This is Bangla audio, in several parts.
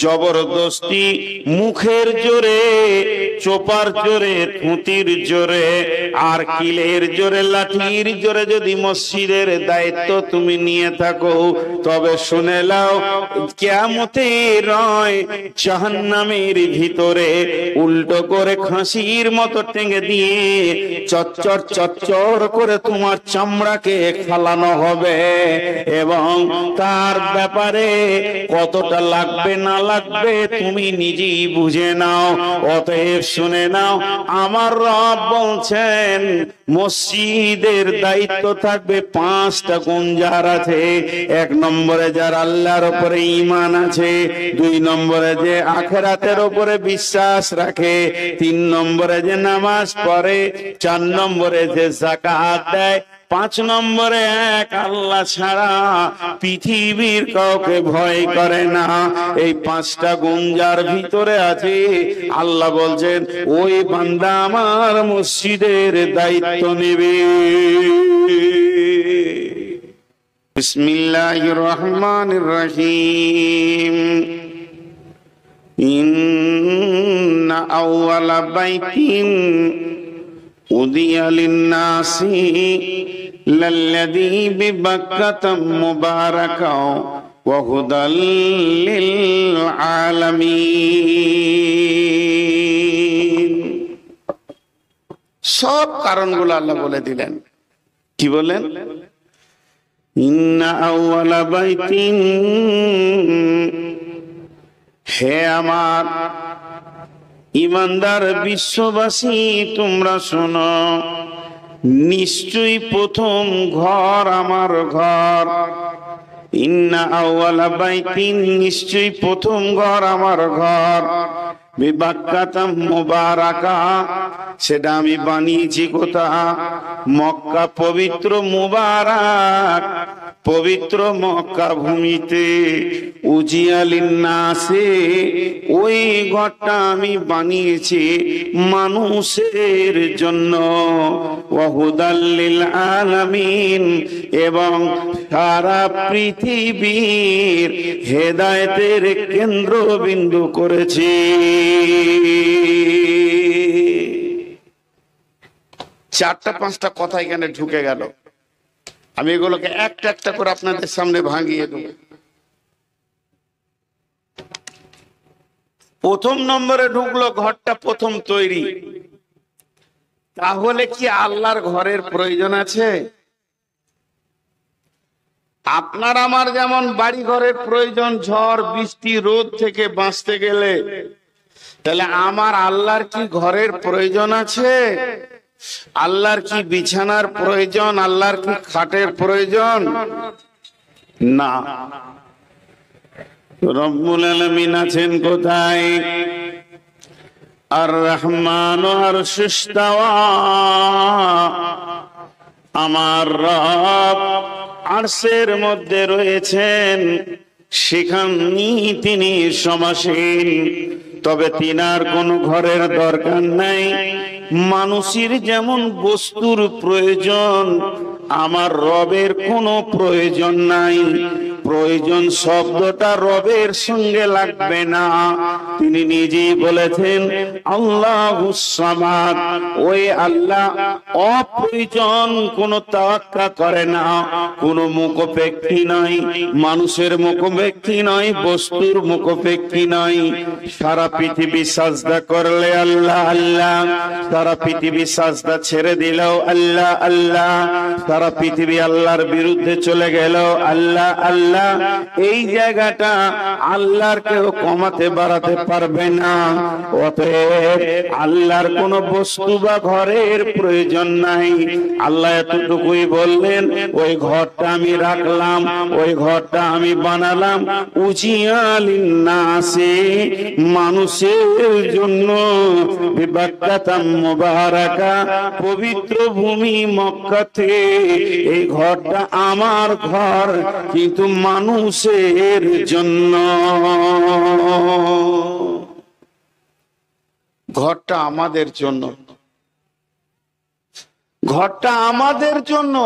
জবরদস্তি মুখের জোরে, চোপার জোরে, থুতির জোরে আর কিলের জোরে, লাঠির জোরে যদি মসজিদের দায়িত্ব তুমি নিয়ে থাকো, তবে শুনে নাও কিয়ামতের রয় জাহান্নামের ভিতরে উল্টো করে খাসির মতো টেঙে দিয়ে চচ্চর চচ্চর করে তোমার চামড়াকে ফালানো হবে। এবং তার ব্যাপারে কতটা লাগবে না লাগবে তুমি নিজেই বুঝে নাও। অতএব শুনে নাও, আমার রব বলছেন মসজিদের দায়িত্ব থাকবে 5টা গুণ যার আছে। 1 নম্বরে যার আল্লাহর উপরে ঈমান আছে, 2 নম্বরে যে আখিরাতের উপরে বিশ্বাস রাখে, 3 নম্বরে যে নামাজ পড়ে, 4 নম্বরে যে যাকাত দেয়, 5 নম্বরে এক আল্লাহ ছাড়া পৃথিবীর কাউকে ভয় করে না। এই 5টা গুণ যার ভিতরে আছে, আল্লাহ বলছেন ওই বান্দা আমার মসজিদের দায়িত্ব নেবে। বিসমিল্লাহির রহমানির রহিম। ইন্না আউওয়ালা বাইতিন উদিয়া লিন-নাসি লাল্লাযী বিবাক্কাতা মুবারাকাও ওয়া হুদাল লিল আলামিন। সব কারণগুলো আল্লাহ বলে দিলেন। কি বলেন? ইন্না আউওয়ালা বাইতিন, হে আমার ঈমানদার বিশ্ববাসী তোমরা শোনো, নিশ্চয়ই প্রথম ঘর আমার ঘর। ইন্না আউওয়ালা বাইতিন, নিশ্চয়ই প্রথম ঘর আমার ঘর। বিবাক্কাতা মুবারাকা, সেটা আমি বানিয়েছি কোথা? মক্কা পবিত্র মুবারাক, পবিত্র মক্কা ভূমিতে। উজিয়া লিন-নাসি, ওই ঘরটা আমি বানিয়েছি মানুষের জন্য। ওয়া হুদাল লিল আলামিন, এবং সারা পৃথিবীর হেদায়েতের কেন্দ্রবিন্দু করেছি। 4টা-5টা কথা এখানে ঢুকে গেল। আমি এগুলোকে একটা একটা করে আপনাদের সামনে ভাঙিয়ে দেব। প্রথম নম্বরে ঢুকলো ঘরটা প্রথম তৈরি। তাহলে কি আল্লাহর ঘরের প্রয়োজন আছে? আপনার আমার যেমন বাড়ি ঘরের প্রয়োজন ঝড় বৃষ্টি রোদ থেকে বাঁচতে গেলে, তাহলে আমার আল্লাহর কি ঘরের প্রয়োজন আছে? আল্লাহর কি বিছানার প্রয়োজন? আল্লাহর কি খাটের প্রয়োজন? না। রব্বুল আলামিন আছেন কোথায়? আর রহমান আরশে ইস্তাওয়া, আমার রব আরশের মধ্যে রয়েছেন, সেখানেই তিনি সমাসীন। তবে তিনার কোন ঘরের দরকার নাই। মানুষের যেমন বস্তুর প্রয়োজন, আমার রবের কোনো প্রয়োজন নাই। প্রয়োজন শব্দটা রবের সঙ্গে লাগবে না। তিনি নিজেই বলেছেন আল্লাহুস সামাদ, ওই আল্লাহ অপ্রয়োজন, কোনো তাওয়াক্কা করে না, কোনো মুখোপেক্ষী নয়, মানুষের মুখোপেক্ষী নয়, বস্তুর মুখোপেক্ষী নয়। সারা পৃথিবী সাজদা করলে আল্লাহ আল্লাহ, সারা পৃথিবী সাজদা ছেড়ে দিলেও আল্লাহ আল্লাহ, সারা পৃথিবী আল্লাহর বিরুদ্ধে চলে গেল আল্লাহ আল্লাহ। এই জায়গাটা আল্লাহর কেউ কমাতে বাড়াতে পারবে না। অতএব আল্লাহর কোন বস্তু বা ঘরের প্রয়োজন নাই। আল্লাহ এতটুকুই বললেন, ওই ঘরটা আমি রাখলাম, ওই ঘরটা আমি বানালাম উজিয়া লিন-নাসি, মানুষের জন্য। বিবাক্কাতা মুবারাকা, পবিত্র ভূমি মক্কাতে এই ঘরটা আমার ঘর, কিন্তু মানুষের জন্য। ঘরটা আমাদের জন্য, ঘরটা আমাদের জন্য।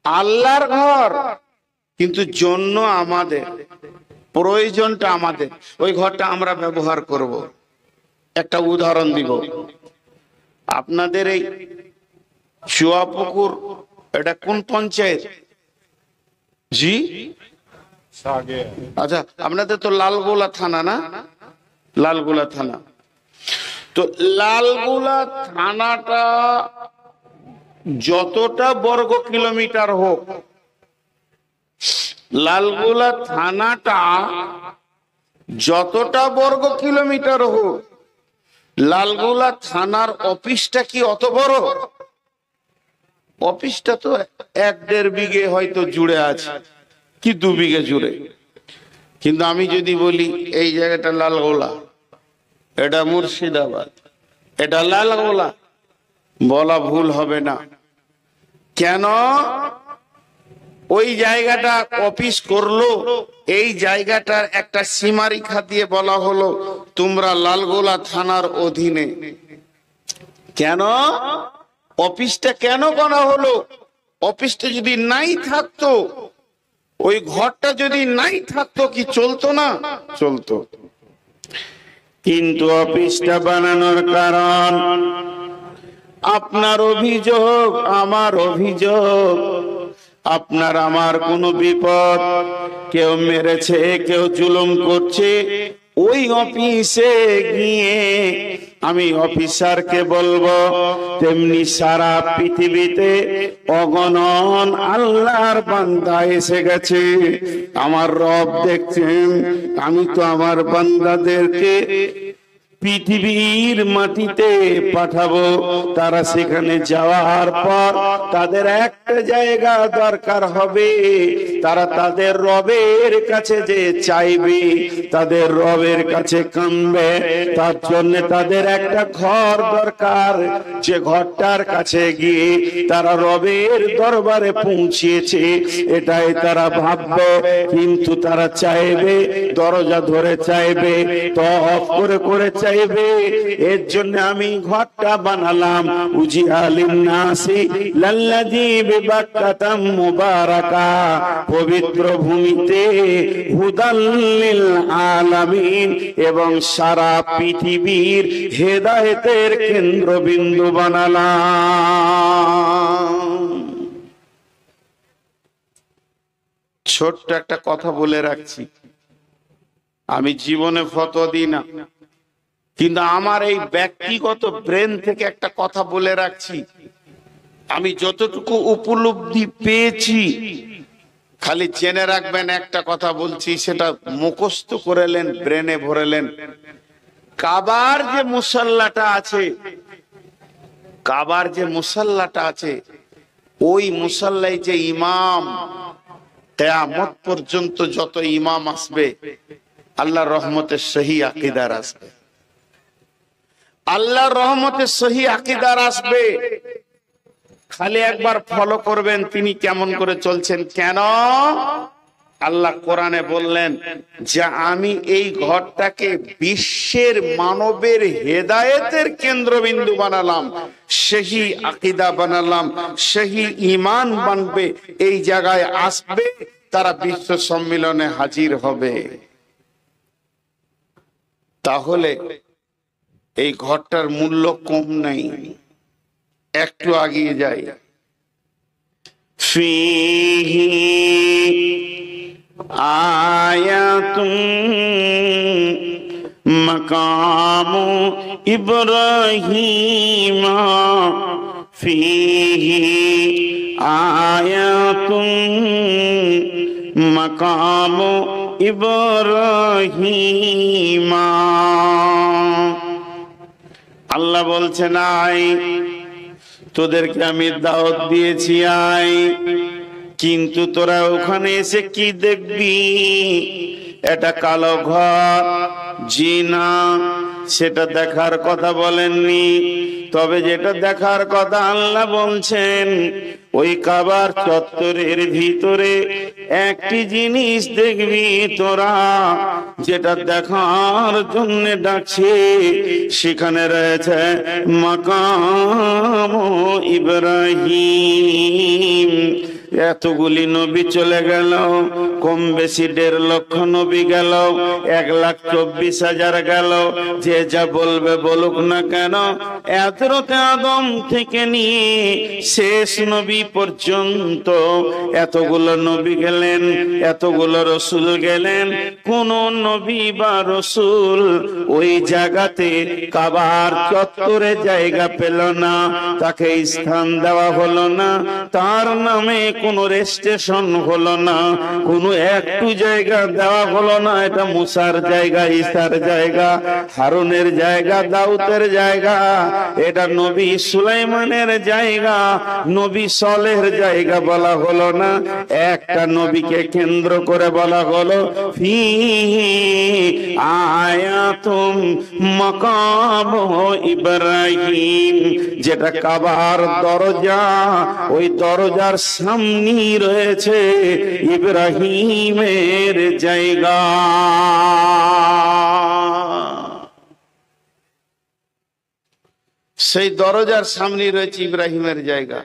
আল্লাহর ঘর, কিন্তু জন্য আমাদের। প্রয়োজনটা আমাদের, ওই ঘরটা আমরা ব্যবহার করব। একটা উদাহরণ দিব, আপনাদের এই চুয়াপুকুর এটা কোন পঞ্চায়েত? জি আচ্ছা, আপনাদের তো লালগোলা থানা না? লালগোলা থানা। তো লালগোলা থানাটা যতটা বর্গ কিলোমিটার হোক, লালগোলা থানাটা যতটা বর্গ কিলোমিটার হোক, লালগোলা থানার অফিসটা কি অত বড়? অফিসটা তো 1-1.5 বিঘে হয়তো জুড়ে আছে, কি 2 বিঘে জুড়ে। কিন্তু আমি যদি বলি এই জায়গাটা লালগোলা, এটা মুর্শিদাবাদ, এটা লালগোলা, বলা ভুল হবে না। কেন? ওই জায়গাটা অফিস করলো, এই জায়গাটার একটা সীমারেখা দিয়ে বলা হলো তোমরা লালগোলা থানার অধীনে। কেন অফিসটা কেন করা হলো? অফিসটা যদি নাই থাকতো, ওই ঘরটা যদি নাই থাকতো, কি চলতো না? চলতো। কিন্তু অফিসটা বানানোর কারণ, আপনার অভিযোগ, আমার অভিযোগ, আপনার আমার কোনো বিপদ, কেউ মেরেছে, কেউ জুলুম করছে, ওই অফিসে গিয়ে আমি অফিসারকে বলবো, তেমনি সারা পৃথিবীতে অগণন আল্লাহর বান্দা এসে গেছে, আমার রব দেখছেন, আমি তো আমার বান্দাদেরকে পৃথিবীর মাটিতে পাঠাবো, তারা সেখানে যাওয়ার পর তাদের একটা জায়গা দরকার হবে, তারা তাদের রবের কাছে যে চাইবে, তাদের রবের কাছে কাঁদবে, তার জন্য তাদের একটা ঘর দরকার, যে ঘরটার কাছে গিয়ে তারা রবের দরবারে পৌঁছিয়েছে এটাই তারা ভাববে। কিন্তু তারা চাইবে, দরজা ধরে চাইবে, তফ করে করে চাইবে। এর জন্য আমি ঘরটা বানালাম, উজিআলিন নাসি লাল্লাযী বিবাক্কাতাম মুবারাকা, পবিত্র ভূমিতে হুদাল লিল আলামিন, এবং সারা পৃথিবীর হেদায়েতের কেন্দ্রবিন্দু বানালাম। ছোট্ট একটা কথা বলে রাখছি, আমি জীবনে ফতোয়া দিই না, কিন্তু আমার এই ব্যক্তিগত ব্রেন থেকে একটা কথা বলে রাখছি, আমি যতটুকু উপলব্ধি পেয়েছি, খালি জেনে রাখবেন, একটা কথা বলছি, সেটা মুখস্থ করেলেন, ব্রেনে ভরেলেন। কাবার যে মুসাল্লাটা আছে, কাবার যে মুসাল্লাটা আছে, ওই মুসাল্লায় যে ইমাম, কিয়ামত পর্যন্ত যত ইমাম আসবে, আল্লাহর রহমতে সহি আকীদার আসবে, আল্লাহর রহমতে সহি আকীদার আসবে। খালি একবার ফলো করবেন তিনি কেমন করে চলছেন। কেন? আল্লাহ কোরআনে বললেন যে আমি এই ঘরটাকে বিশ্বের মানবের হেদায়েতের কেন্দ্রবিন্দু বানালাম, সহি আকীদা বানালাম, সহি ঈমান বানবে, এই জায়গায় আসবে, তারা বিশ্ব সম্মেলনে হাজির হবে। তাহলে এই ঘরটার মূল্য কম নাই। একটু এগিয়ে যাই, ফিহি আয়াতুন মাকামু ইব্রাহিম, ফিহি আয়াতুন মাকামু ইব্রাহিম। আল্লাহ বলছেন আয়, তোদেরকে আমি দাওয়াত দিয়েছি আয়, কিন্তু তোরা ওখানে এসে কি দেখবি? এটা কালো ঘর, জিনা, সেটা দেখার কথা বলেননি। তবে যেটা দেখার কথা আল্লাহ বলছেন, ওই কাবার চত্বরের ভিতরে একটি জিনিস দেখবি তোরা, যেটা দেখার জন্য ডাকছে, সেখানে রয়েছে মাকাম ইব্রাহিম। এতগুলি নবী চলে গেল, কম বেশি 1.5 লক্ষ নবী গেল, 1,24,000 গেল, যে যা বলবে বলুক না কেন, হযরত আদম থেকে নিয়ে শেষ নবী পর্যন্ত এতগুলো নবী গেলেন, এতগুলো রসুল গেলেন, কোন নবী বা রসুল ওই জায়গাতে কাবার চত্বরে জায়গা পেল না, তাকে স্থান দেওয়া হলো না, তার নামে কোনো রেজিস্ট্রেশন হলো না, কোনো একটু জায়গা দেওয়া হলো না। এটা মুসার জায়গা, ঈসার জায়গা, হারুনের জায়গা, দাউদের জায়গা, এটা নবী সুলাইমানের জায়গা, নবী সালেহের জায়গা বলা হলো না। একটা নবীকে কেন্দ্র করে বলা হলো ফিহি আয়াতুম মাকাম ইব্রাহিম, যেটা কাবার দরজা, ওই দরজার সামনে রয়েছে ইব্রাহিমের জায়গা। সেই দরজার সামনে রয়েছে ইব্রাহিমের জায়গা।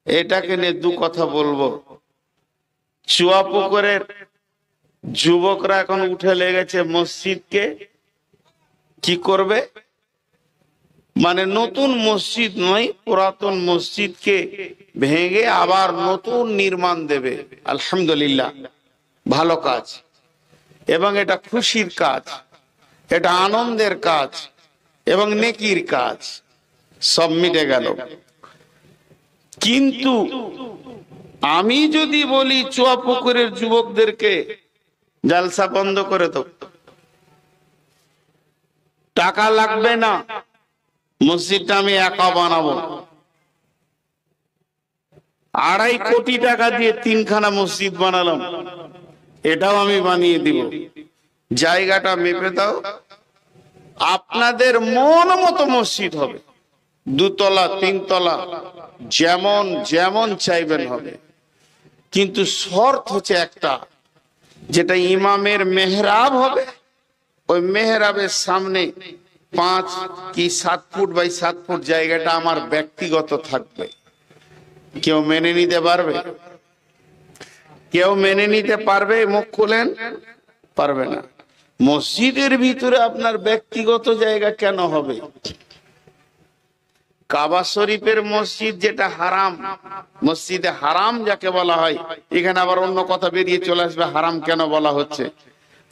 এটাকে নিয়ে দু কথা বলবো। চুয়াপুকুরের যুবকরা এখন উঠে লেগেছে মসজিদকে কি করবে, মানে নতুন মসজিদ নয়, পুরাতন মসজিদকে ভেঙে আবার নতুন নির্মাণ দেবে। আলহামদুলিল্লাহ, ভালো কাজ, এবং এটা খুশির কাজ, এটা আনন্দের কাজ এবং নেকির কাজ, সব মিটে গেল। কিন্তু আমি যদি বলি চুয়াপুকুরের যুবকদেরকে জালসা বন্ধ করে দাও, টাকা লাগবে না, মসজিদটা আমি একা বানাবো, 2.5 কোটি টাকা দিয়ে 3খানা মসজিদ বানালাম, এটাও আমি বানিয়ে দিব, জায়গাটা মেপে দাও, আপনাদের মন মতো মসজিদ হবে, 2 তলা 3 তলা, যেমন যেমন চাইবেন হবে। কিন্তু শর্ত হচ্ছে একটা, যেটা ইমামের মেহরাব হবে, ওই মেহরাবের সামনে 5 কি 7 ফুট বাই 7 ফুট জায়গাটা আমার ব্যক্তিগত থাকবে। কেউ মেনে নিতে পারবে? কেউ মেনে নিতে পারবে? মুখ খুলেন, পারবে না। মসজিদের ভিতরে আপনার ব্যক্তিগত জায়গা কেন হবে? কাবা শরীফের মসজিদ যেটা হারাম, মসজিদে হারাম যাকে বলা হয়, এখানে আবার অন্য কথা বেরিয়ে চলে আসবে হারাম কেন বলা হচ্ছে,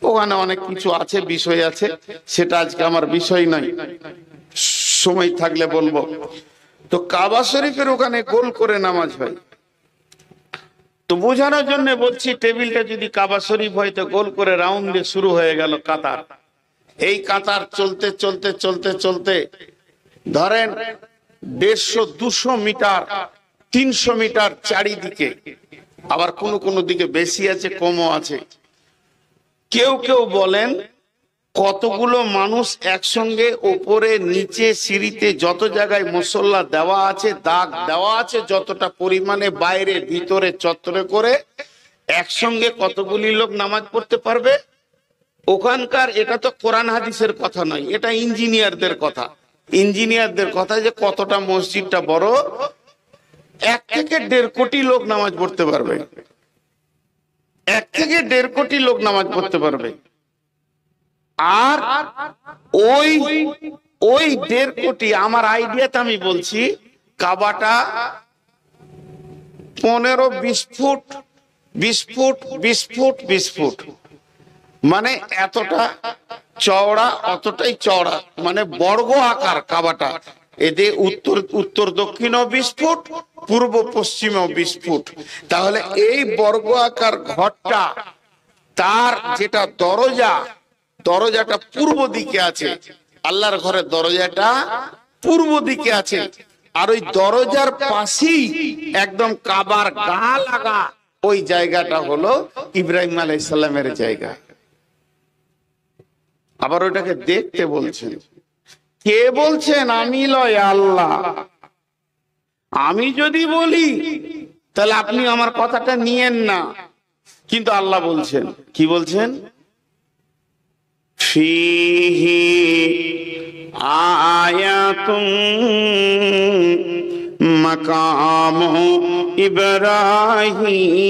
ওখানে অনেক কিছু আছে, বিষয় আছে, সেটা আজকে আমার বিষয় নয়, সময় থাকলে বলবো। তো কাবা শরীফের ওখানে গোল করে নামাজ হয়, তো বোঝানোর জন্য বলছি, টেবিলটা যদি কাবা শরীফ হয় তো গোল করে রাউন্ডে শুরু হয়ে গেল কাতার। এই কাতার চলতে চলতে চলতে চলতে ধরেন 150-200 মিটার 300 মিটার চারিদিকে, আবার কোন দিকে বেশি আছে, কমও আছে। কেউ কেউ বলেন কতগুলো মানুষ একসঙ্গে ওপরে নিচে সিঁড়িতে যত জায়গায় মুসল্লা দেওয়া আছে, দাগ দেওয়া আছে, যতটা পরিমাণে বাইরে ভিতরে চত্বরে করে একসঙ্গে কতগুলি লোক নামাজ পড়তে পারবে ওখানকার। এটা তো কোরআন হাদিসের কথা নয়, এটা ইঞ্জিনিয়ারদের কথা। ইঞ্জিনিয়ারদের কথা যে কতটা মসজিদটা বড়, 1 থেকে 1.5 কোটি লোক নামাজ পড়তে পারবে, 1 থেকে 1.5 কোটি লোক নামাজ পড়তে পারবে। আর ওই 1.5 কোটি, আমার আইডিয়াতে আমি বলছি, কাবাটা 15-20 ফুট 20 ফুট 20 ফুট 20 ফুট, মানে এতটা চওড়া, অতটাই চওড়া, মানে বর্গ আকার কাবাটা। এদের উত্তর দক্ষিণও 20 ফুট, পূর্ব পশ্চিমেও 20 ফুট। তাহলে এই বর্গ আকার ঘরটা, তার যেটা দরজাটা পূর্ব দিকে আছে, আল্লাহর ঘরের দরজাটা পূর্ব দিকে আছে, আর ওই দরজার পাশেই একদম কাবার গা লাগা ওই জায়গাটা হলো ইব্রাহিম আলাইহিস সালামের জায়গা। আবার ওটাকে দেখতে বলছেন, কে বলছেন? আমি লয়, আল্লাহ। আমি যদি বলি তাহলে আপনি আমার কথাটা নিয়েন না, কিন্তু আল্লাহ বলছেন। কি বলছেন? ফিহি আয়াতুম মাকামু ইব্রাহিমা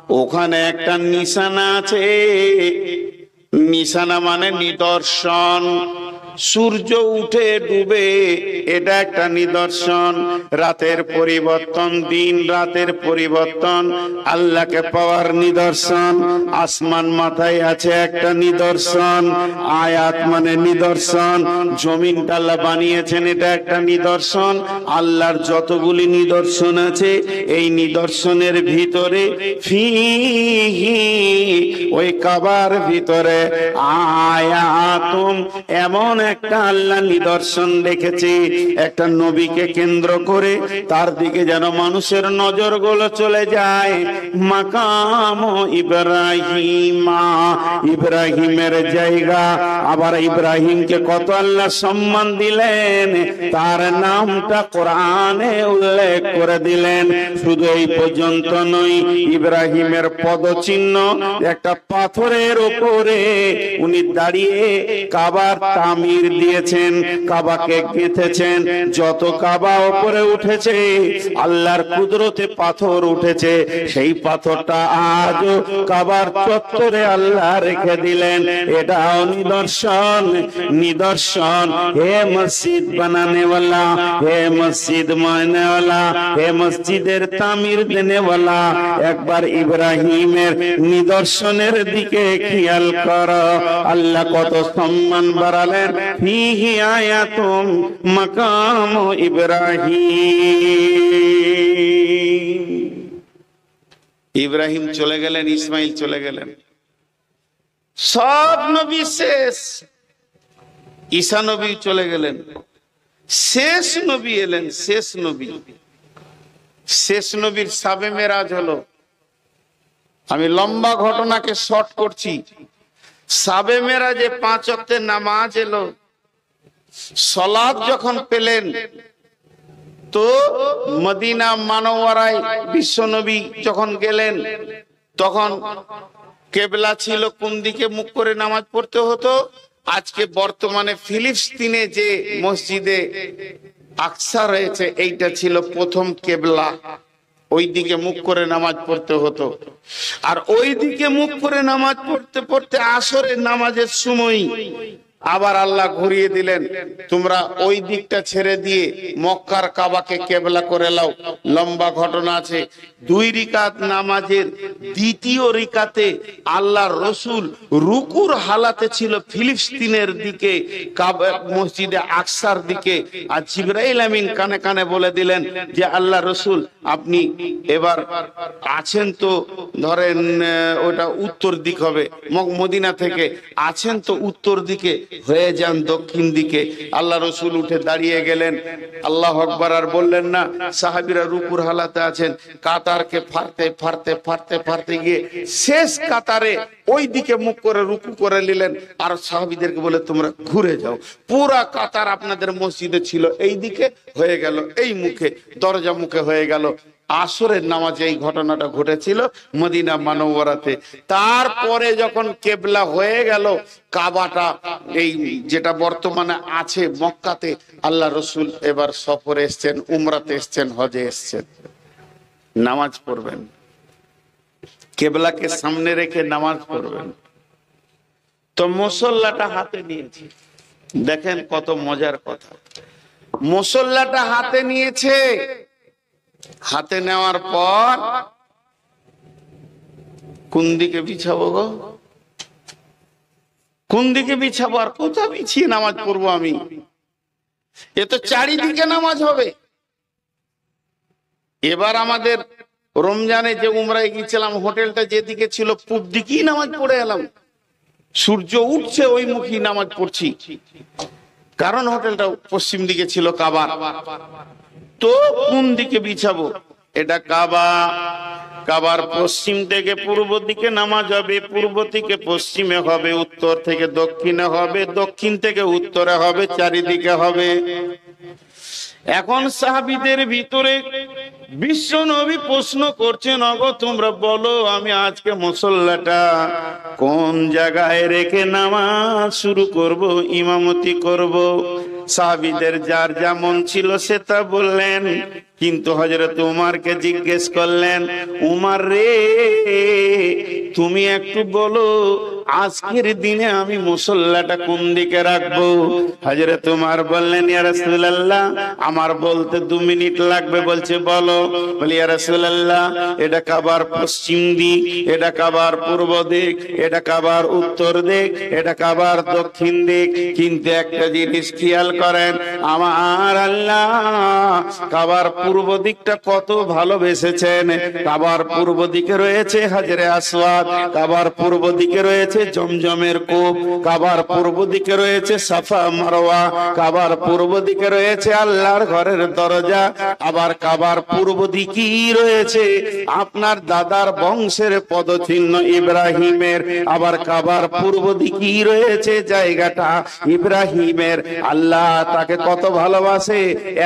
ওখানে একটা নিশানা আছে। নিশানা মানে নিদর্শন। সূর্য উঠে ডুবে, এটা একটা নিদর্শন। রাতের পরিবর্তন, দিন রাতের পরিবর্তন আল্লাহকে পাওয়ার নিদর্শন। আসমান মাথায় আছে একটা নিদর্শন। আয়াত মানে নিদর্শন। জমিনটা আল্লাহ বানিয়েছেন, এটা একটা নিদর্শন। আল্লাহর যতগুলি নিদর্শন আছে, এই নিদর্শনের ভিতরে ফিহি, ওই কাবার ভিতরে আয়াতুম, এমন একটা আল্লাহ নিদর্শন রেখেছে একটা নবীকে কেন্দ্র করে, তার দিকে যেন মানুষের নজরগুলো চলে যায়। মাকাম ইব্রাহিমা, ইব্রাহিমের জায়গা। আবার ইব্রাহিমকে কত আল্লাহ সম্মান দিলেন, তার নামটা কোরআনে উল্লেখ করে দিলেন। শুধু এই পর্যন্ত নয়, ইব্রাহিমের পদচিহ্ন একটা পাথরের উপরে উনি দাঁড়িয়ে কাবার তামির দিয়েছেন, কাবাকে গেঁথেছেন। যত কাবা উপরে উঠেছে আল্লাহর কুদরতে পাথর উঠেছে, সেই পাথরটা আজও কাবার চত্বরে আল্লাহ রেখে দিলেন। এটাও নিদর্শন, নিদর্শন। হে মসজিদ বানানেওয়ালা, হে মসজিদ মানেওয়ালা, হে মসজিদের তামির দেনেওয়ালা, একবার ইব্রাহিমের নিদর্শনের দিকে খেয়াল করো। আল্লাহ কত সম্মান বাড়ালেন। ফিহি আয়াতুম মাকাম ইব্রাহিম। ইব্রাহিম চলে গেলেন, ইসমাইল চলে গেলেন, সব নবী শেষ। ঈসা নবী চলে গেলেন, শেষ নবী এলেন। শেষ নবী, শেষ নবীর সাবে মেরাজ হলো। আমি লম্বা ঘটনাকে শর্ট করছি। সাবে মেরাজে 5 ওয়াক্তের নামাজ এলো। সালাত যখন পেলেন, তো মদিনা মানওয়ারায় বিশ্বনবী যখন গেলেন, তখন কেবলা ছিল কোন দিকে মুখ করে নামাজ পড়তে হতো। আজকে বর্তমানে ফিলিস্তিনে যে মসজিদে আকসা রয়েছে, এইটা ছিল প্রথম কেবলা। ওই দিকে মুখ করে নামাজ পড়তে হতো। আর ওই দিকে মুখ করে নামাজ পড়তে পড়তে আসরের নামাজের সময় আবার আল্লাহ ঘুরিয়ে দিলেন, তোমরা ওই দিকটা ছেড়ে দিয়ে মক্কার কাবাকে কেবলা করে লাও। লম্বা ঘটনা আছে। 2 রিকাত নামাজের দ্বিতীয় রিকাতে আল্লাহর রসুল রুকুর হালাতে ছিল ফিলিস্তিনের দিকে, কাবা মসজিদে আকসার দিকে। আর জিবরাইল আমিন কানে কানে বলে দিলেন যে আল্লাহ রসুল আপনি এবার আছেন তো, ধরেন ওটা উত্তর দিক হবে, মদিনা থেকে আছেন তো উত্তর দিকে, হয়ে যান দক্ষিণ দিকে। আল্লাহ রসুল উঠে দাঁড়িয়ে গেলেন, আল্লাহ আকবার আর বললেন না। সাহাবীরা রুকুর হালাতে আছেন, কাতারকে ফাড়তে ফাড়তে ফাড়তে ফাড়তে গিয়ে শেষ কাতারে ওই দিকে মুখ করে রুকু করে নিলেন। আর সাহাবীদেরকে বলে তোমরা ঘুরে যাও। পুরা কাতার আপনাদের মসজিদে ছিল এই দিকে, হয়ে গেল এই মুখে, দরজা মুখে হয়ে গেল। আসরের নামাজে এই ঘটনাটা ঘটেছিল মদিনা মানওয়ারাতে। তারপরে যখন কেবলা হয়ে গেল কাবাটা, এই যেটা বর্তমানে আছে মক্কাতে, আল্লাহ রসুল এবার সফরে এসছেন, উমরাতে এসছেন, হজে এসছেন। নামাজ পড়বেন, কেবলাকে সামনে রেখে নামাজ পড়বেন। তো মুসল্লাটা হাতে নিয়েছি, দেখেন কত মজার কথা। মুসল্লাটা হাতে নিয়েছে, হাতে নেওয়ার পর কোন দিকে বিছাবো গো, কোন দিকে বিছাবো, আর কোথাও বিছিয়ে নামাজ পড়বো আমি? এ তো চারিদিকে নামাজ হবে। এবার আমাদের রমজানে যে উমরায় গিয়েছিলাম, হোটেলটা যেদিকে ছিল পূব দিকেই নামাজ পড়ে এলাম। সূর্য উঠছে ওই মুখী নামাজ পড়ছি, কারণ হোটেলটা পশ্চিম দিকে ছিল কাবার। তো কোন দিকে বিছাবো? এটা কাবা, কাবার পশ্চিম থেকে পূর্ব দিকে নামাজ হবে, পূর্ব থেকে পশ্চিমে হবে, উত্তর থেকে দক্ষিণে হবে, দক্ষিণ থেকে উত্তরে হবে, চারিদিকে হবে। এখন সাহাবীদের ভিতরে বিশ্ব নবী প্রশ্ন করছেন, ওগো তোমরা বলো আমি আজকে মুসল্লাটা কোন জায়গায় রেখে নামাজ শুরু করব, ইমামতি করব? সাহাবীদের যার যেমন ছিল সে তা বললেন। কিন্তু হযরত উমরকে জিজ্ঞেস করলেন, উমর রে, তুমি একটু বলো আজকের দিনে আমি মুসল্লাটা কোন দিকে রাখবো? হযরত উমর বললেন, ইয়া রাসূলুল্লাহ, আমার বলতে 2 মিনিট লাগবে। বলছে বলো। বলি, ইয়া রাসূলুল্লাহ, এটা কাবার পশ্চিম দিক, এটা কাবার পূর্ব দিক, এটা কাবার উত্তর দিক, এটা কাবার দক্ষিণ দিক। কিন্তু একটা জিনিস খেয়াল করেন, আমার আল্লাহ কাবার পূর্ব দিকটা কত ভালোবেসেছেন। কাবার পূর্ব দিকে রয়েছে হাজরে আসওয়াদ, কাবার পূর্ব দিকে রয়েছে জমজমের কূপ, কাবার পূর্ব দিকে রয়েছে সাফা মারওয়া, কাবার পূর্ব দিকে রয়েছে আল্লাহর ঘরের দরজা, আবার কাবার পূর্ব দিকেই রয়েছে আপনার দাদার বংশের পদচিহ্ন ইব্রাহিমের, আবার কাবার পূর্ব দিকেই রয়েছে জায়গাটা ইব্রাহিমের। আল্লাহ তাকে কত ভালোবাসে,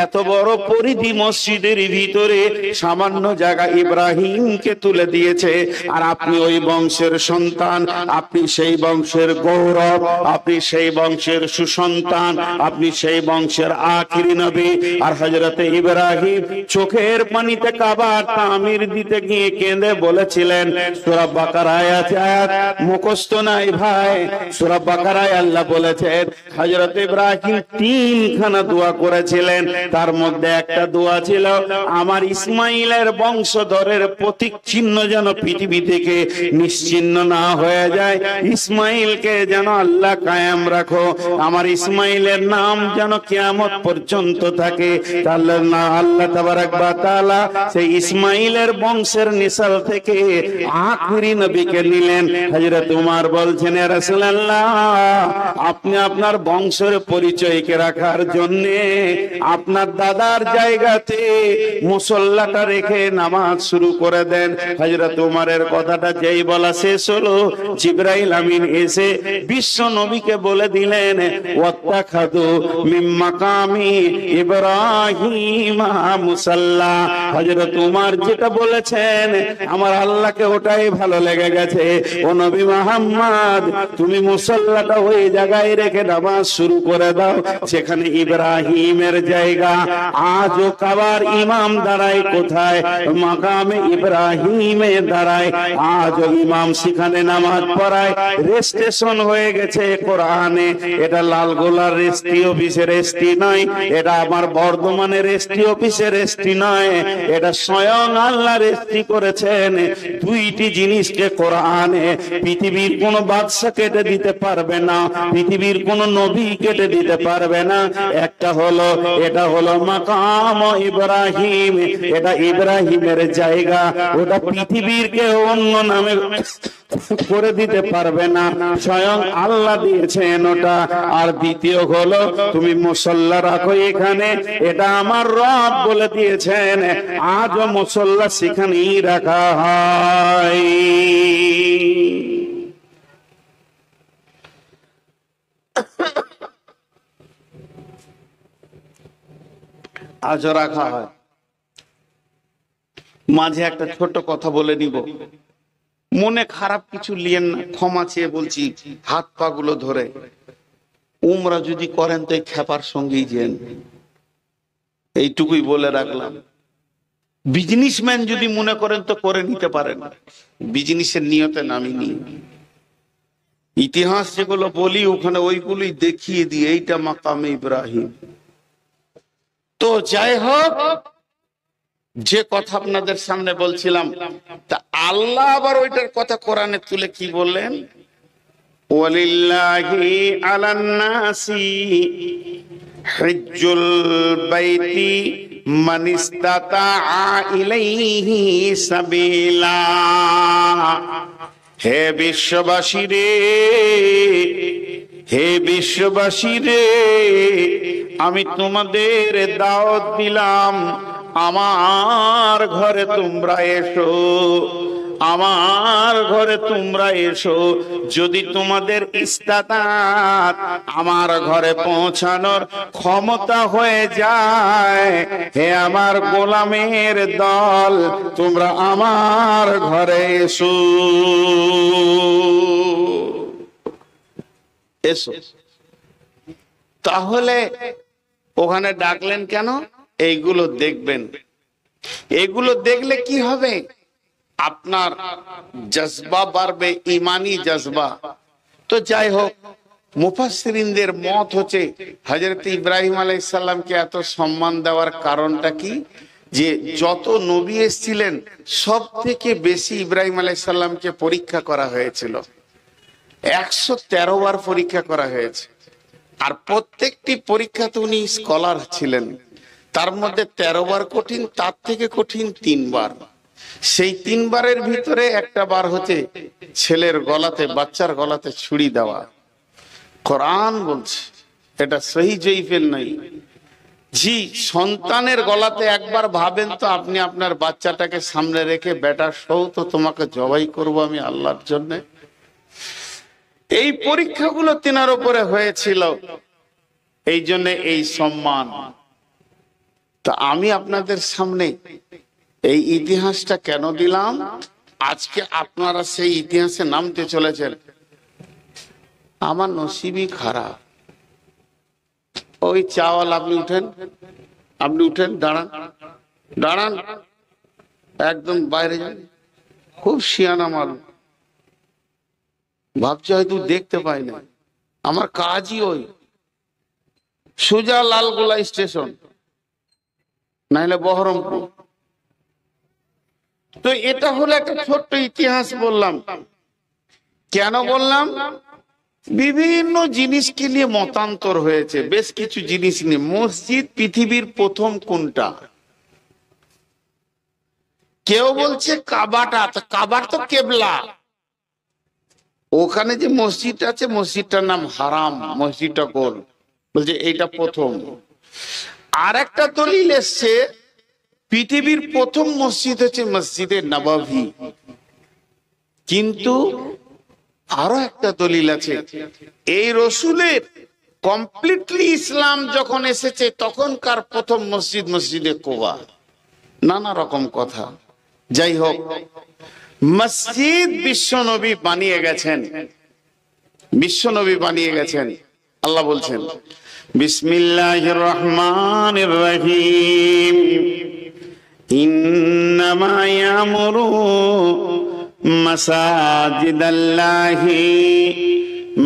এত বড় পরিধি মসজিদের ভিতরে সামান্য জায়গা ইব্রাহিমকে তুলে দিয়েছে। আর আপনি ওই বংশের সন্তান, আপনি সেই বংশের গৌরব, আপনি সেই বংশের সুসন্তান, আপনি সেই বংশের আখিরি নবী। আর হযরতে ইব্রাহিম চোখের পানিতে কাবার তামির দিতে গিয়ে কেঁদে বলেছিলেন, সূরা বাকারায় আছে, আয়াত মুখস্থ নাই ভাই, সূরা বাকারায় আল্লাহ বলেছেন হযরত ইব্রাহিম 3খানা দোয়া করেছিলেন। তার মধ্যে একটা দোয়া ছিল, আমার ইসমাইলের বংশধরের প্রতীক চিহ্ন যেন পৃথিবী থেকে নিশ্চিহ্ন না হয়ে যায়, ইসমাইলকে যেন আল্লাহ কায়েম রাখো, আমার ইসমাইলের নাম যেন কিয়ামত পর্যন্ত থাকে। তাহলে না আল্লাহ তাবারক ওয়া তাআলা সেই ইসমাইলের বংশের নিসাল থেকে আখিরি নবীকে নিলেন। হযরত উমর বলছেন, ইয়া রাসূলুল্লাহ, আপনি আপনার বংশের পরিচয়কে রাখার জন্য আপনার দাদার জায়গাতে মুসল্লাটা রেখে নামাজ শুরু করে দেন। হযরত উমরের কথাটা যেই বলা শেষ হলো, জিবরাইল আমিন এসে বিশ্ব নবীকে বলে দিলেন, ওয়াত্তাখাযু মিন মাকামি ইব্রাহিম মুসাল্লা। হযরত উমর যেটা বলেছেন আমার আল্লাহকে ওটাই ভালো লেগে গেছে। ও নবী মুহাম্মদ, তুমি মুসল্লাটা ওই জায়গায় রেখে নামাজ শুরু করে দাও যেখানে ইব্রাহিমের জায়গা। আজও কাবার ইমাম দাঁড়ায় কোথায়? মাকামে ইব্রাহিমে দাঁড়ায়। আজও ইমাম সেখানে নামাজ পড়ায়। রেজিস্ট্রেশন হয়ে গেছে কোরআনে। এটা লালগোলার রেজিস্ট্রি অফিসের রেজিস্ট্রি নয়, এটা আমার বর্ধমানের রেজিস্ট্রি অফিসের রেজিস্ট্রি নয়, এটা স্বয়ং আল্লাহ রেজিস্ট্রি করেছেন। 2টি জিনিসকে কোরআনে পৃথিবীর কোন বাদশা কেটে দিতে পারবে না, পৃথিবীর কোন নবী কেটে দিতে পারবে না। একটা হলো, এটা হলো মাকাম ইব্রাহিম, এটা ইব্রাহিমের জায়গা, ওটা পৃথিবীর কেউ অন্য নামে করে দিতে পারবে না, স্বয়ং আল্লাহ দিয়েছেন ওটা। আর দ্বিতীয় হলো, তুমি মুসল্লা রাখো এখানে, এটা আমার রব বলে দিয়েছেন। আজও মুসল্লা সেখানেই রাখা হয়। আজও রাখা হয়। মাঝে একটা ছোট কথা বলে নিব, মনে খারাপ কিছু লিয়েন না, ক্ষমা চেয়ে বলছি হাত পা গুলো ধরে। উমরা যদি করেন তো এই খেপার সঙ্গেই যেন, এইটুকুই বলে রাখলাম। বিজনেসম্যান যদি মনে করেন তো করে নিতে পারেন, বিজনেসের নিয়তে নামিনি। ইতিহাস যেগুলো বলি ওখানে ওইগুলোই দেখিয়ে দিই, এইটা মাকামে ইব্রাহিম। তো যাই হোক, যে কথা আপনাদের সামনে বলছিলাম, তা আল্লাহ আবার ওইটার কথা কোরআনে তুলে কি বললেন, ওয়ালিল্লাহি আলান নাসি হিজ্জুল বাইতি মান ইসতাতাআ ইলাইহি সাবিলা। হে বিশ্ববাসী রে, হে বিশ্ববাসী রে, আমি তোমাদের দাওয়াত দিলাম, আমার ঘরে তোমরা এসো, আমার ঘরে তোমরা এসো। যদি তোমাদের ইস্তাতাত আমার ঘরে পৌঁছানোর ক্ষমতা হয়ে যায়, হে আমার গোলামের দল, তোমরা আমার ঘরে এসো, এসো। তাহলে ওখানে ডাকলেন কেন? এইগুলো দেখবেন। এগুলো দেখলে কি হবে? আপনার জজবা বাড়বে, ইমানি জজবা। তো যাই হোক, মুফাসসিরিনদের মত হচ্ছে হযরত ইব্রাহিম আলাইহিস সালামকে এত সম্মান দেওয়ার কারণটা কি, যে যত নবী এসেছিলেন সব থেকে বেশি ইব্রাহিম আলাইহিস সালামকে পরীক্ষা করা হয়েছিল। 113 বার পরীক্ষা করা হয়েছে। আর প্রত্যেকটি পরীক্ষাতে উনি স্কলার ছিলেন। তার মধ্যে 13 বার কঠিন, তার থেকে কঠিন 3 বার। সেই 3 বারের ভিতরে একটা বার হচ্ছে ছেলের গলাতে, বাচ্চার গলাতে ছুরি দেওয়া। কোরআন বলছে, এটা সহি জয়ীফের নাই। জি, সন্তানের গলাতে একবার ভাবেন তো, আপনি আপনার বাচ্চাটাকে সামনে রেখে, বেটা সৌ তো তোমাকে জবাই করব আমি আল্লাহর জন্য। এই পরীক্ষাগুলো তিনার উপরে হয়েছিল, এই জন্য এই সম্মান। তো আমি আপনাদের সামনে এই ইতিহাসটা কেন দিলাম? আজকে আপনারা সেই ইতিহাসে নামতে চলেছেন। আমার নসিবই খারাপ। ওই চাওয়াল, আপনি উঠেন, আপনি উঠেন, দাঁড়ান, দাঁড়ান, একদম বাইরে যান। খুব শিয়ানা মানুষ, ভাবছে হয়তো দেখতে পাই না। আমার কাজই ওই সোজা লালগোলা স্টেশন, নাইলে বহরমপুর। তো এটা হলো একটা ছোট্ট ইতিহাস বললাম। কেন বললাম? বিভিন্ন জিনিসকে নিয়ে মতান্তর হয়েছে, বেশ কিছু জিনিস নিয়ে। মসজিদ পৃথিবীর প্রথম কোনটা? কেউ বলছে কাবাটা। কাবার তো কেবলা। ওখানে যে মসজিদ আছে, মসজিদটার নাম হারাম, মসজিদটা কোন? বলছে এইটা প্রথম। আর একটা দলিল এসছে, পৃথিবীর প্রথম মসজিদ হচ্ছে মসজিদে নববী। কিন্তু আরো একটা দলিল আছে, এই রসুলের কমপ্লিটলি ইসলাম যখন এসেছে তখনকার প্রথম মসজিদ মসজিদে কুবা। নানা রকম কথা। যাই হোক, মসজিদ বিশ্বনবী বানিয়ে গেছেন, বিশ্বনবী বানিয়ে গেছেন। আল্লাহ বলছেন বিসমিল্লাহির রহমানির রহিম, ইন্নামা ইয়ামুরু মাসাজিদাল্লাহি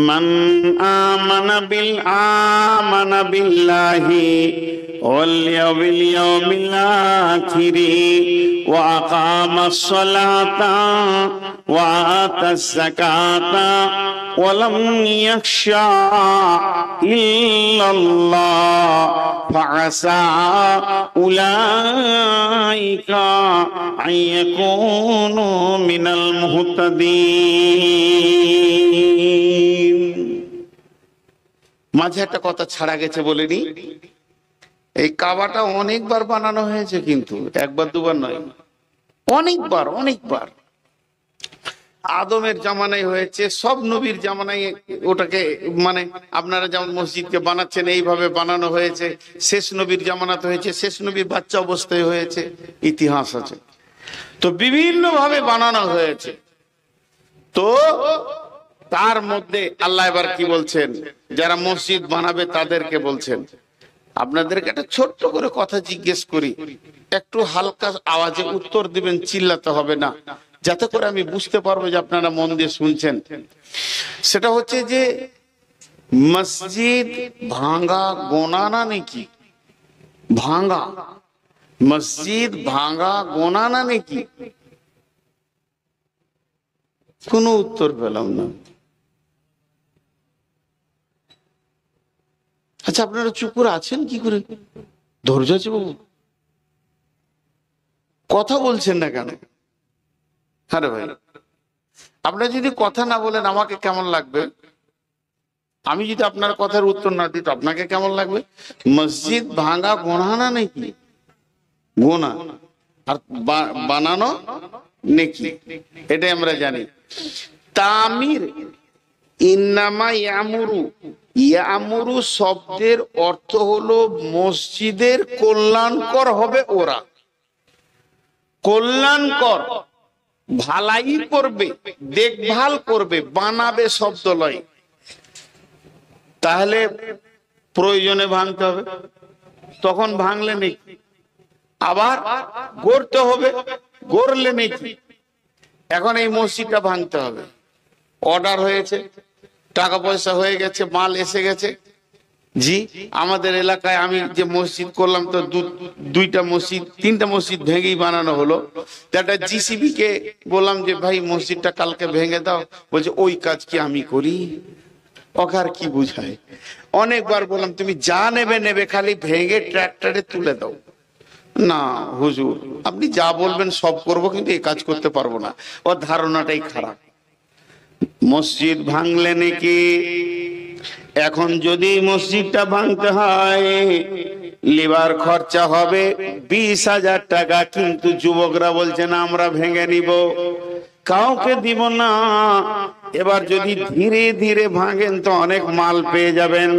মান আমানা বিল্লাহি ওয়াল ইয়াউমিল আখিরি ওয়া আকামাস সালাতা ওয়া আতাস যাকাতা ওয়া লাম ইয়াখশা ইল্লাল্লাহ ফাআসা উলাইকা আইয়াকুনু মিনাল মুহতাদিন। মাঝে একটা কথা ছাড়া গেছে বলিনি, এই কাবাটা অনেকবার বানানো হয়েছে, কিন্তু একবার দুবার নয়, অনেকবার অনেকবার। আদমের জামানায় হয়েছে, সব নবীর জামানায় ওটাকে, মানে আপনারা যেমন মসজিদকে বানাচ্ছেন এইভাবে বানানো হয়েছে। শেষ নবীর জামানাতে হয়েছে, শেষ নবীর বাচ্চা অবস্থায় হয়েছে, ইতিহাস আছে। তো বিভিন্ন ভাবে বানানো হয়েছে। তো তার মধ্যে আল্লাহ এবার কি বলছেন, যারা মসজিদ বানাবে তাদেরকে বলছেন, আপনাদেরকে একটা ছোট্ট করে কথা জিজ্ঞেস করি, একটু হালকা আওয়াজে উত্তর দিবেন, চিল্লাতে হবে না, যাতে করে আমি বুঝতে পারবো যে আপনারা মন দিয়ে শুনছেন। সেটা হচ্ছে যে মসজিদ ভাঙা গোনা না নাকি? ভাঙা মসজিদ ভাঙা গোনা না নাকি? কোনো উত্তর পেলাম না। আচ্ছা, আপনারা চুপ করে আছেন কি করে? ধৈর্য আছে বাবু, কথা বলছেন না কেন? আরে ভাই, আপনারা যদি কথা না বলেন আমাকে কেমন লাগবে? আমি যদি আপনার কথার উত্তর না দিই তো আপনাকে কেমন লাগবে? মসজিদ ভাঙা গোনা না নাকি? গোনা। আর বানানো নেকি, এটাই আমরা জানি। তামির, ইন্নামা ইয়ামুরু, ইয়ামুরু শব্দের অর্থ হলো মসজিদের কল্যাণকর হবে ওরা। কল্যাণকর, ভালাই করবে, দেখভাল করবে, বানাবে শব্দ লয়। তাহলে প্রয়োজনে ভাঙতে হবে, তখন ভাঙলে নাকি? আবার গড়তে হবে, গড়লে নাকি এখন এই মসজিদটা ভাঙতে হবে, অর্ডার হয়েছে, টাকা পয়সা হয়ে গেছে, মাল এসে গেছে। জি, আমাদের এলাকায় আমি যে মসজিদ করলাম তো দুইটা মসজিদ, তিনটা মসজিদ ভেঙেই বানানো হলো। তো একটা জিসিবি কে বললাম যে ভাই মসজিদটা কালকে ভেঙে দাও, বলছে ওই কাজ কি আমি করি? ওকার কি বুঝায়? অনেকবার বললাম তুমি যা নেবে নেবে, খালি ভেঙে ট্রাক্টরে তুলে দাও। না হুজুর, আপনি যা বলবেন সব করব, কিন্তু এই কাজ করতে পারবো না। ওর ধারণাটাই খারাপ। মসজিদ ভাঙলে নাকি এখন যদি মসজিদটা ভাঙতে হয় লিভার খরচা হবে 20,000 টাকা, কিন্তু যুবকরা বলছেন আমরা ভেঙে নিব, কাউকে দিব না। এবার যদি ধীরে ধীরে ভাঙেন তো অনেক মাল পেয়ে যাবেন,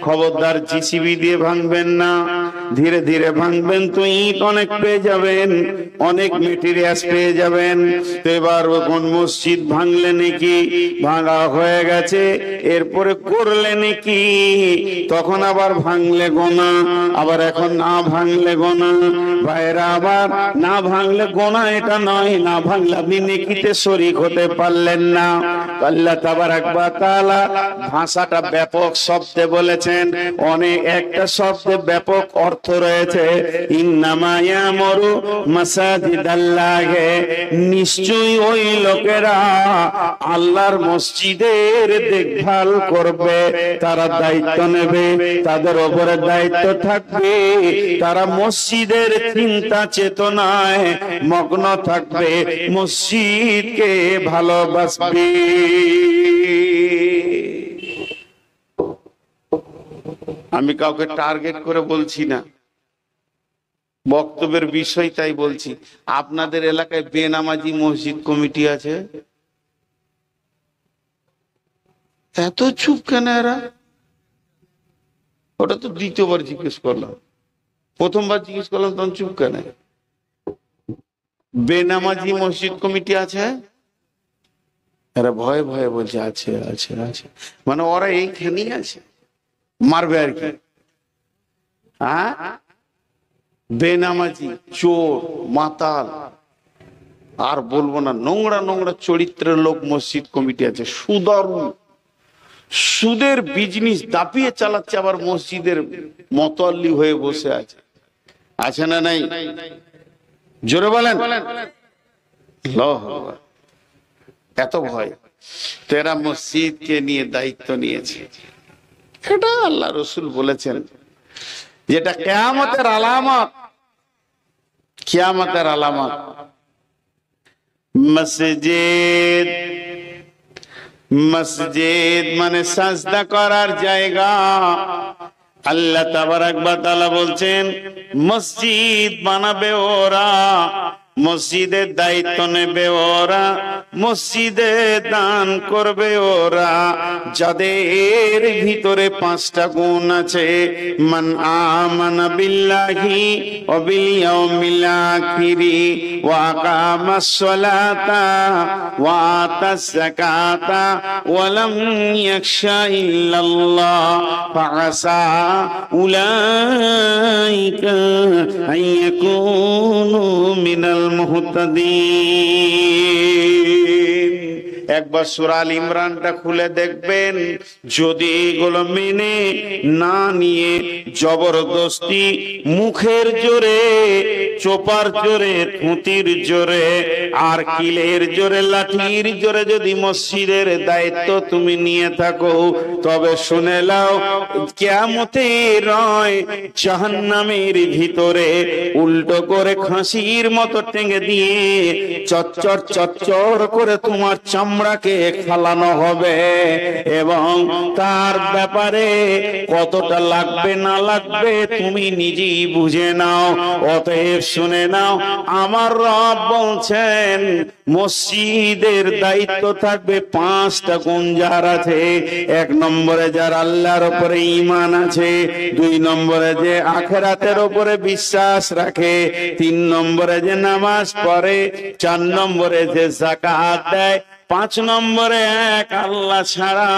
খবরদার জিসিবি দিয়ে ভাঙবেন না, ধীরে ধীরে ভাঙবেন তো ইট অনেক পেয়ে যাবেন, অনেক মেটেরিয়ালস পেয়ে যাবেন। তো এবার কোন মসজিদ ভাঙলে নাকি ভাঙা হয়ে গেছে, এরপরে করলে নাকি তখন আবার ভাঙলে গোনা, আবার এখন না ভাঙলে গোনা। ভাইরা আবার না ভাঙলে গোনা এটা নয়, না ভাঙলে আপনি নেকিতে শরীক হতে পারলেন না। আল্লাহ তাবারাক ওয়া তাআলা ভাষাটা ব্যাপক শব্দে বলেছেন, অনেক একটা শব্দে ব্যাপক অর্থ রয়েছে। ইন্নামা ইয়ামুরু মাসাজিদাল্লাহি, নিশ্চয়ই ওই লোকেরা আল্লাহর মসজিদের দেখভাল করবে, তারা দায়িত্ব নেবে, তাদের উপরে দায়িত্ব থাকবে, তারা মসজিদের চিন্তা চেতনায় মগ্ন থাকবে, মসজিদকে ভালোবাসবে। আমি কাউকে টার্গেট করে বলছি না, বক্তব্যের বিষয় তাই বলছি। আপনাদের এলাকায় বেনামাজি মসজিদ কমিটি আছে? এত চুপ কেন এরা? ওটা তো দ্বিতীয়বার জিজ্ঞেস করলাম, প্রথমবার জিজ্ঞেস করলাম তখন চুপ কেন? বেনামাজি মসজিদ কমিটি আছে? এরা ভয়ে ভয়ে বলছে আছে আছে আছে, মানে ওরা এইখানেই আছে, মারবে আর কি। হ্যাঁ, বেনামাজি, চোর, মাতাল, আর বলবো না, নোংরা নোংরা চরিত্রের লোক মসজিদ কমিটি আছে। সুদারু, সুদের বিজনেস দাপিয়ে চালাচ্ছে, আবার মসজিদের মতোয়াল্লি হয়ে বসে আছে। আছে না নাই? জোরে বলেন। এত ভয়। তেরা মসজিদকে নিয়ে দায়িত্ব নিয়েছে, এটা আল্লাহ রসুল বলেছেন যেটা কিয়ামতের আলামত, কিয়ামতের আলামত। মসজিদ, মসজিদ মানে সাজদা করার জায়গা। আল্লাহ তাবারাক ওয়া তাআলা বলছেন মসজিদ বানাবে ওরা, মসজিদের দায়িত্ব নেবে ওরা, মসজিদে দান করবে ওরা, যাদের ভিতরে 5টা গুণ আছে। মান আমানা বিল্লাহি ওয়া বিল ইয়াউমিল আখিরি ওয়া আকামাস সালাতা ওয়া আতাস যাকাতা ওয়া লাম ইয়াখশা ইল্লাল্লাহ ফাআসা উলাইকা আইয়াকুনু মিনাল মুহতাদিন। একবার সূরা আল ইমরানটা খুলে দেখবেন, যদি এগুলো মেনে না নিয়ে জবরদস্তি মুখের জোরে, চোপার জোরে, থুতির জোরে, আর কিলের জোরে, লাঠির জোরে যদি মসজিদের দায়িত্ব তুমি নিয়ে থাকো, তবে শুনে নাও কিয়ামতের রয় জাহান্নামের ভিতরে উল্টো করে খাসির মতো টেঙে দিয়ে চচ্চর চচ্চর করে তোমার চামড়াকে ফালানো হবে, এবং তার ব্যাপারে কতটা লাগবে না লাগবে তুমি নিজেই বুঝে নাও। অতএব শুনে নাও, আমার রব বলছেন মসজিদের দায়িত্ব থাকবে 5টা গুণ যার আছে। 1 নম্বরে যার আল্লাহর উপরে ঈমান আছে, 2 নম্বরে যে আখিরাতের উপরে বিশ্বাস রাখে, 3 নম্বরে যে নামাজ পড়ে, 4 নম্বরে যে যাকাত দেয়, 5 নম্বরে এক আল্লাহ ছাড়া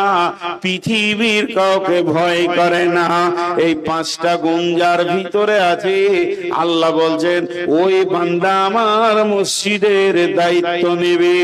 পৃথিবীর কাউকে ভয় করে না। এই 5টা গুণ যার ভিতরে আছে, আল্লাহ বলছেন ওই বান্দা আমার মসজিদের দায়িত্ব নেবে।